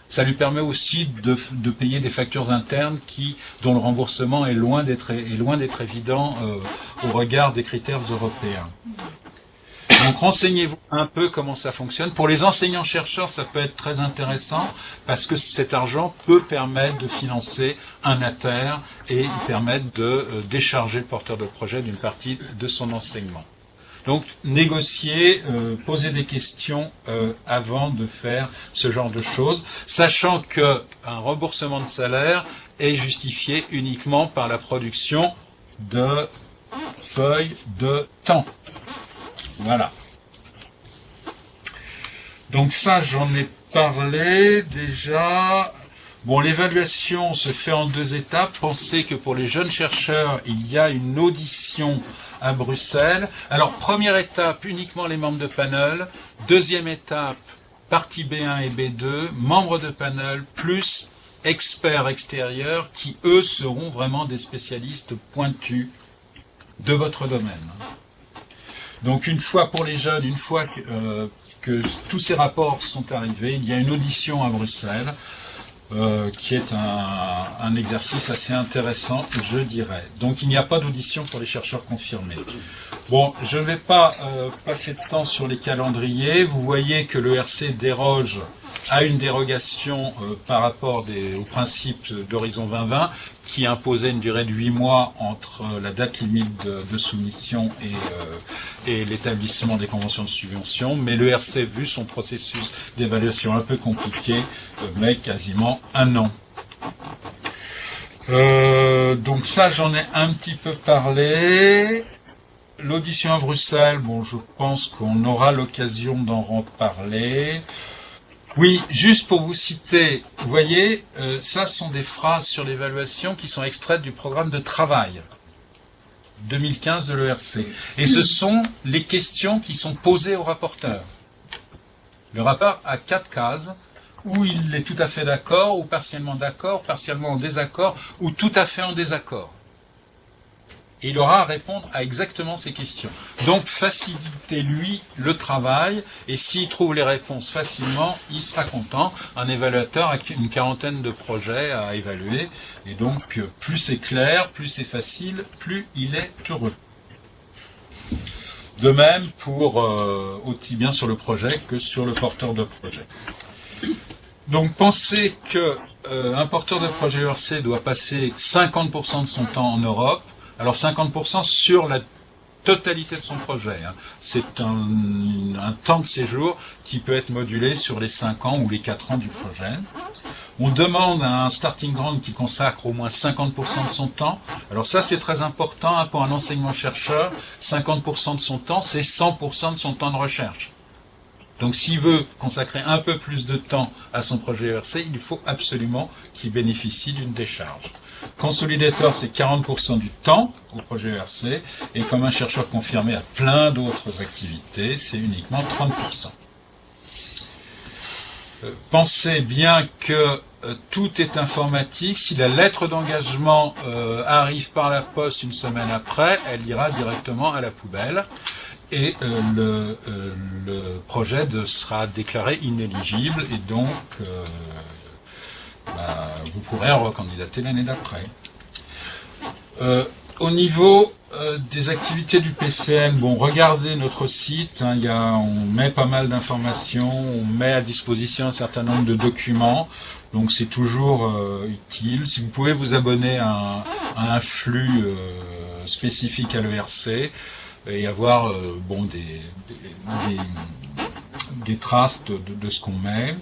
Ça lui permet aussi de payer des factures internes dont le remboursement est loin d'être évident au regard des critères européens. Donc renseignez-vous un peu comment ça fonctionne. Pour les enseignants-chercheurs, ça peut être très intéressant parce que cet argent peut permettre de financer un ATER et permettre de décharger le porteur de projet d'une partie de son enseignement. Donc négocier, poser des questions avant de faire ce genre de choses, sachant qu'un remboursement de salaire est justifié uniquement par la production de feuilles de temps. Voilà. Donc ça, j'en ai parlé déjà. Bon, l'évaluation se fait en 2 étapes. Pensez que pour les jeunes chercheurs, il y a une audition à Bruxelles. Alors, première étape, uniquement les membres de panel. Deuxième étape, partie B1 et B2, membres de panel, plus experts extérieurs qui, eux, seront vraiment des spécialistes pointus de votre domaine. Donc une fois pour les jeunes, une fois que tous ces rapports sont arrivés, il y a une audition à Bruxelles qui est un exercice assez intéressant, je dirais. Donc il n'y a pas d'audition pour les chercheurs confirmés. Bon, je ne vais pas passer de temps sur les calendriers. Vous voyez que l'ERC déroge à une dérogation par rapport au principe d'Horizon 2020 qui imposait une durée de 8 mois entre la date limite de soumission et l'établissement des conventions de subvention. Mais l'ERC, vu son processus d'évaluation un peu compliqué, met quasiment 1 an. Donc ça, j'en ai un petit peu parlé. L'audition à Bruxelles, bon, je pense qu'on aura l'occasion d'en reparler. Oui, juste pour vous citer, vous voyez, ça sont des phrases sur l'évaluation qui sont extraites du programme de travail 2015 de l'ERC. Et ce sont les questions qui sont posées au rapporteur. Le rapport a 4 cases ou il est tout à fait d'accord, ou partiellement en désaccord, ou tout à fait en désaccord. Et il aura à répondre à exactement ces questions. Donc facilitez-lui le travail, et s'il trouve les réponses facilement, il sera content. Un évaluateur a une quarantaine de projets à évaluer, et donc plus c'est clair, plus c'est facile, plus il est heureux. De même pour aussi bien sur le projet que sur le porteur de projet. Donc pensez que un porteur de projet ERC doit passer 50% de son temps en Europe. Alors 50% sur la totalité de son projet. C'est un temps de séjour qui peut être modulé sur les 5 ans ou les 4 ans du projet. On demande à un starting grant qui consacre au moins 50% de son temps. Alors ça, c'est très important pour un enseignant-chercheur. 50% de son temps, c'est 100% de son temps de recherche. Donc s'il veut consacrer un peu plus de temps à son projet ERC, il faut absolument qu'il bénéficie d'une décharge. Consolidator, c'est 40% du temps au projet ERC, et comme un chercheur confirmé à plein d'autres activités, c'est uniquement 30%. Pensez bien que tout est informatique. Si la lettre d'engagement arrive par la poste une semaine après, elle ira directement à la poubelle. Et le projet sera déclaré inéligible, et donc vous pourrez en recandidater l'année d'après. Au niveau des activités du PCN, regardez notre site, on met pas mal d'informations, on met à disposition un certain nombre de documents, donc c'est toujours utile. Si vous pouvez vous abonner à un flux spécifique à l'ERC, et avoir des traces de ce qu'on met.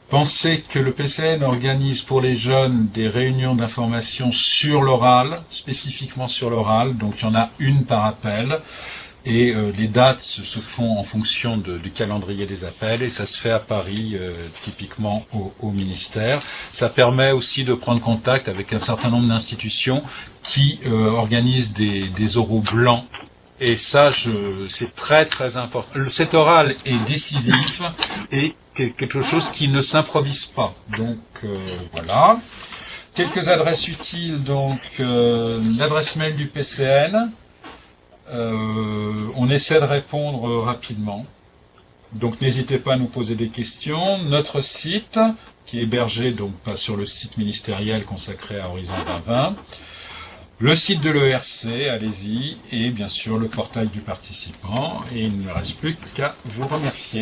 Pensez que le PCN organise pour les jeunes des réunions d'information sur l'oral, spécifiquement sur l'oral, donc il y en a une par appel, et les dates se font en fonction du calendrier des appels, et ça se fait à Paris, typiquement au ministère. Ça permet aussi de prendre contact avec un certain nombre d'institutions qui organisent des oraux blancs, et ça, c'est très très important. Cet oral est décisif, et quelque chose qui ne s'improvise pas. Donc voilà. Quelques adresses utiles, donc l'adresse mail du PCN. On essaie de répondre rapidement. Donc n'hésitez pas à nous poser des questions. Notre site, qui est hébergé donc pas sur le site ministériel consacré à Horizon 2020. Le site de l'ERC, allez-y, et bien sûr le portail du participant. Et il ne me reste plus qu'à vous remercier.